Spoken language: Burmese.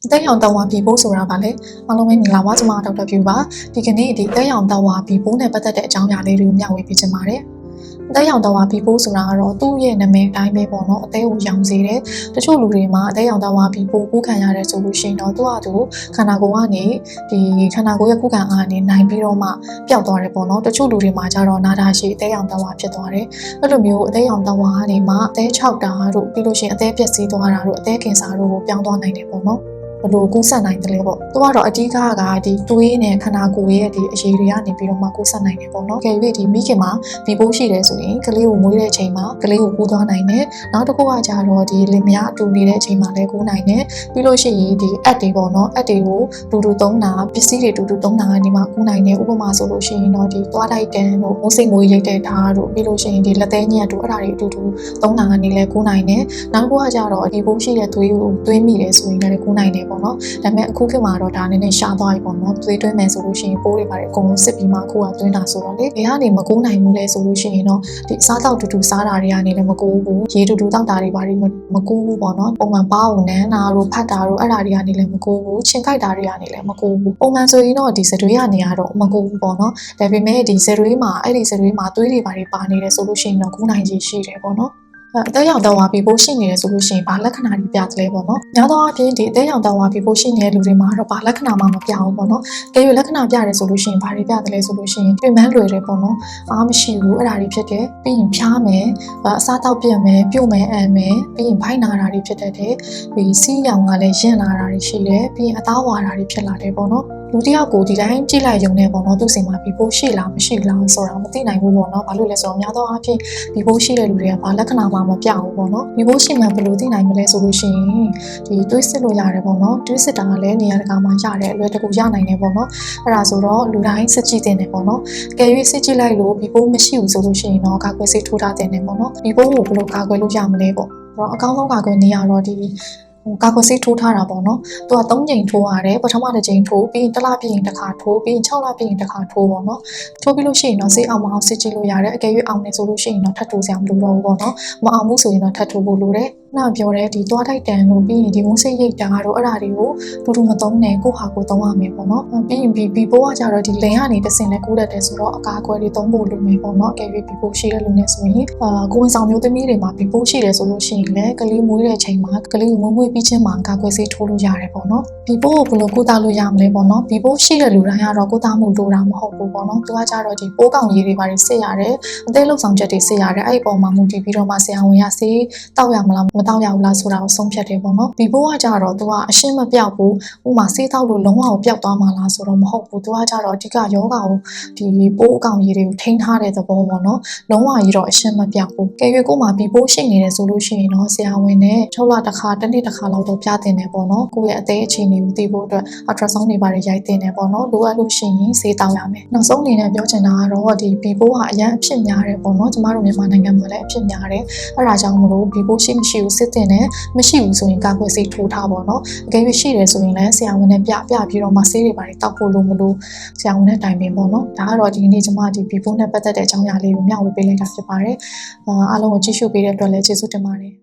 အသက်ရောင်တောင်ဝါပြီပိုးဆိုတာပါလေအားလုံးပဲမင်္ဂလာပါကျွန်မဒေါက်တာဖြူပါဒီကနေ့ဒီအသက်ရောင်တောင်ဝါပြီပိုးနဲ့ပတ်သက်တဲ့အကြောင်းအရာလေးတွေကိုမျှဝေပေးချင်ပါတယ်အသက်ရောင်တောင်ဝါပြီပိုးဆိုတာကတော့သူ့ရဲ့နာမည်တိုင်းပဲပေါ့နော်အသက်ကိုရောင်စေတယ်တချို့လူတွေမှာအသက်ရောင်တောင်ဝါပြီပိုးကူးခံရတယ်ဆိုလို့ရှိရင်တော့သူ့ဟာသူခန္ဓာကိုယ်ကနေဒီခန္ဓာကိုယ်ရဲ့ခုခံအားနဲ့နိုင်ပြီးတော့မှပျောက်သွားတယ်ပေါ့နော်တချို့လူတွေမှာကျတော့နာတာရှိအသက်ရောင်တောင်ဝါဖြစ်သွားတယ်အဲ့လိုမျိုးအသက်ရောင်တောင်ဝါကနေမှအသက်6တာတို့ပြီးလို့ရှိရင်အသက်ပျက်စီးသွားတာတို့အသက်ကင်ဆာတို့ကိုပြောင်းသွားနိုင်တယ်ပေါ့နော်ဘယ်လိုကူးစက်နိုင်တယ်လဲပေါ့သူကတော့အဓိကကဒီသွေးနဲ့ခန္ဓာကိုယ်ရဲ့ဒီအရည်တွေကနေပြီးတော့မှကူးစက်နိုင်တယ်ပေါ့နော်ကြည့်ပြီးဒီမိခင်မှာဒီပိုးရှိတယ်ဆိုရင်ကလေးကိုမွေးတဲ့အချိန်မှာကလေးကိုကူးသွားနိုင်တယ်နောက်တစ်ခုကကြတော့ဒီလင်မယားအတူနေတဲ့အချိန်မှာလည်းကူးနိုင်တယ်ပြီးလို့ရှိရင်ဒီအက်တွေပေါ့နော်အက်တွေကိုတူတူသုံးတာပစ္စည်းတွေတူတူသုံးတာကနေမှကူးနိုင်တယ်ဥပမာဆိုလို့ရှိရင်တော့ဒီသွားတိုက်တန်တို့မိုးစိတ်မိုးရိတ်တဲ့ဓာတ်တို့ပြီးလို့ရှိရင်ဒီလက်သေးညက်တို့အဲ့ဒါတွေအတူတူသုံးတာကနေလည်းကူးနိုင်တယ်နောက်တစ်ခုကကြတော့ဒီပိုးရှိတဲ့သွေးကိုသွင်းမိတယ်ဆိုရင်လည်းကူးနိုင်တယ်ပေါ့နော်ဒါပေမဲ့အခုခေတ်မှာတော့ဒါနည်းနည်းရှားသွားပြီပေါ့နော်သွေးသွင်းမယ်ဆိုလို့ရှိရင်ပိုးတွေပါတယ်အကုန်လုံးစစ်ပြီးမှအခုကသွင်းတာဆိုတော့လေဘယ်ကနေမကူးနိုင်ဘူးလဲဆိုလို့ရှိရင်တော့ဒီအစားတောက်တူတူစားတာတွေကနေလည်းမကူးဘူးရေတူတူတောက်တာတွေပါတယ်မကူးဘူးပေါ့နော်ပုံမှန်ပါးုံနန်းတာတို့ဖတ်တာတို့အဲ့ဒါတွေကနေလည်းမကူးဘူးချင်းကြိုက်တာတွေကနေလည်းမကူးဘူးပုံမှန်ဆိုရင်တော့ဒီစတွေးကနေကတော့မကူးဘူးပေါ့နော်ဒါပေမဲ့ဒီစတွေးမှာအဲ့ဒီစတွေးမှာသွေးတွေပါတယ်ပါနေတယ်ဆိုလို့ရှိရင်တော့ကူးနိုင်ခြေရှိတယ်ပေါ့နော်အသက်ရောင်တောင်ဝါပြီပိုးရှိနေတယ်ဆိုလို့ရှိရင်ဘာလက္ခဏာတွေပြသလဲပေါ့နော်။များသောအားဖြင့်ဒီအသက်ရောင်တောင်ဝါပြီပိုးရှိနေတဲ့လူတွေမှာတော့ဘာလက္ခဏာမှမပြဘူးပေါ့နော်။ကြည့်ရလက္ခဏာပြတယ်ဆိုလို့ရှိရင်ဘာတွေပြသလဲဆိုလို့ရှိရင်ပြင်ပန်းလွယ်တယ်ပေါ့နော်။အားမရှိဘူးအဲ့ဒါတွေဖြစ်တယ်။ပြီးရင်ဖျားမယ်။အစားတောက်ပြတ်မယ်၊ပြုတ်မယ်အန်မယ်။ပြီးရင်ဖိုက်နာတာတွေဖြစ်တတ်တယ်။ပြီးစီးရောင်ကလည်းရင့်လာတာတွေရှိတယ်။ပြီးရင်အသားဝါတာတွေဖြစ်လာတယ်ပေါ့နော်။လူတယောက်ကိုဒီတိုင်းကြည့်လိုက်ရုံနဲ့ပေါ့နော်သူ့စိတ်မှာပြီပိုးရှိလားမရှိလားဆိုတာမသိနိုင်ဘူးပေါ့နော်ဘာလို့လဲဆိုတော့များသောအားဖြင့်ပြီပိုးရှိတဲ့လူတွေကဘာလက္ခဏာမှမပြဘူးပေါ့နော်ပြီပိုးရှိမှဘယ်လိုသိနိုင်မလဲဆိုလို့ရှိရင်ဒီတွေးစစ်လို့ရတယ်ပေါ့နော်တွေးစစ်တာကလည်းနေရာတကာမှာရတယ်အလွယ်တကူရနိုင်တယ်ပေါ့နော်အဲ့ဒါဆိုတော့လူတိုင်းစစ်ကြည့်တင်တယ်ပေါ့နော်ကယ်၍စစ်ကြည့်လိုက်လို့ပြီပိုးမရှိဘူးဆိုလို့ရှိရင်တော့ကာကွယ်ဆေးထိုးထားတင်တယ်ပေါ့နော်ပြီပိုးကိုဘယ်လိုကာကွယ်လို့ရမလဲပေါ့အဲ့တော့အကောင်းဆုံးကာကွယ်နေရတော့ဒီကာကွယ်ဆေးထိုးထားတာပေါ့နော်သူက3ကြိမ်ထိုးရတယ်ပထမတစ်ကြိမ်ထိုးပြီးရင်1လပြည့်ရင်တစ်ခါထိုးပြီးရင်6လပြည့်ရင်တစ်ခါထိုးပေါ့နော်ထိုးပြီးလို့ရှိရင်တော့ဆေးအောင်မအောင်စစ်ကြည့်လို့ရတယ်အကယ်၍အောင်နေဆိုလို့ရှိရင်တော့ထပ်ထိုးစရာမလိုတော့ဘူးပေါ့နော်မအောင်ဘူးဆိုရင်တော့ထပ်ထိုးဖို့လိုတယ်နောက်ပြောတဲ့ဒီသွားတိုက်တန်လို့ပြီးရင်ဒီဝန်းစိတ်ရိတ်တာတို့အဲ့ဒါတွေကိုတူတူမသုံးနဲ့ကိုဟာကိုသုံးရမယ်ပေါ့နော်ပြီးရင်ဘီပိုးကကြတော့ဒီလင်ကနေတဆင်လဲကူးတတ်တယ်ဆိုတော့အကာအကွယ်တွေသုံးဖို့လိုမယ်ပေါ့နော်အကယ်၍ဘီပိုးရှိတဲ့လူနဲ့ဆိုရင်ကိုဝင်ဆောင်မျိုးသမီးတွေမှာဘီပိုးရှိတယ်ဆိုလို့ရှိရင်လည်းကလေးမွေးတဲ့အချိန်မှာကလေးကိုမွေးပြီးချင်းမှာကာကွယ်ဆေးထိုးလို့ရတယ်ပေါ့နော်ဘီပိုးကိုဘယ်လိုကုသလို့ရမလဲပေါ့နော်ဘီပိုးရှိတဲ့လူတိုင်းကတော့ကုသမှုလိုတာမဟုတ်ဘူးပေါ့နော်သူကကြတော့ဒီပိုးကောင်ရည်တွေပါတယ်စစ်ရတယ်အသေးလုံဆောင်ချက်တွေစစ်ရတယ်အဲ့ဒီပေါ်မှာမူတည်ပြီးတော့မှဆရာဝန်ကဆေးတောက်ရမလားမတောက်ရဘူးလားဆိုတာကိုဆုံးဖြတ်တယ်ပေါ့နော်ဒီဘိုးကကြတော့သူကအရှင်းမပြောက်ဘူးဥမာဆေးတောက်လို့လုံးဝကိုပျောက်သွားမှာလားဆိုတော့မဟုတ်ဘူးသူကကြတော့အဓိကယောဂါကိုဒီပိုးအကောင်ရည်တွေကိုထိန်းထားတဲ့သဘောပေါ့နော်လုံးဝကြီးတော့အရှင်းမပြောက်ဘူးကဲရွေးကိုမှဒီပိုးရှိနေတယ်ဆိုလို့ရှိရင်တော့ဆရာဝန်နဲ့6လတစ်ခါတစ်နှစ်တစ်ခါလောက်တော့ပြတင်တယ်ပေါ့နော်ကိုယ့်ရဲ့အသေးအခြေအနေကိုသိဖို့အတွက် ultrasound တွေပါတယ်ရိုက်တင်တယ်ပေါ့နော်လိုအပ်လို့ရှိရင်ဆေးတောက်ရမယ်နောက်ဆုံးအနေနဲ့ပြောချင်တာကတော့ဒီဘီပိုးကအရန်အဖြစ်များတယ်ပေါ့နော်ကျမတို့မြန်မာနိုင်ငံမှာလည်းအဖြစ်များတယ်အဲ့ဒါကြောင့်မလို့ဘီပိုးရှိမရှိကိုစစ်တင်တယ်မရှိဘူးဆိုရင်ကာကွယ်ဆေးထိုးထားပေါ့နော်အကယ်၍ရှိတယ်ဆိုရင်လည်းဆရာဝန်နဲ့ပြပြီးတော့မှဆေးတွေပါတယ်တောက်ဖို့လို့မလို့ဆရာဝန်နဲ့တိုင်ပင်ပေါ့နော်ဒါကတော့ဒီနေ့ကျွန်မဒီဘီပိုးနဲ့ပတ်သက်တဲ့အကြောင်းအရာလေးကိုမျှဝေပေးလိုက်တာဖြစ်ပါတယ်အားလုံးကိုကြည့်ရှုပေးတဲ့အတွက်လည်းကျေးဇူးတင်ပါတယ်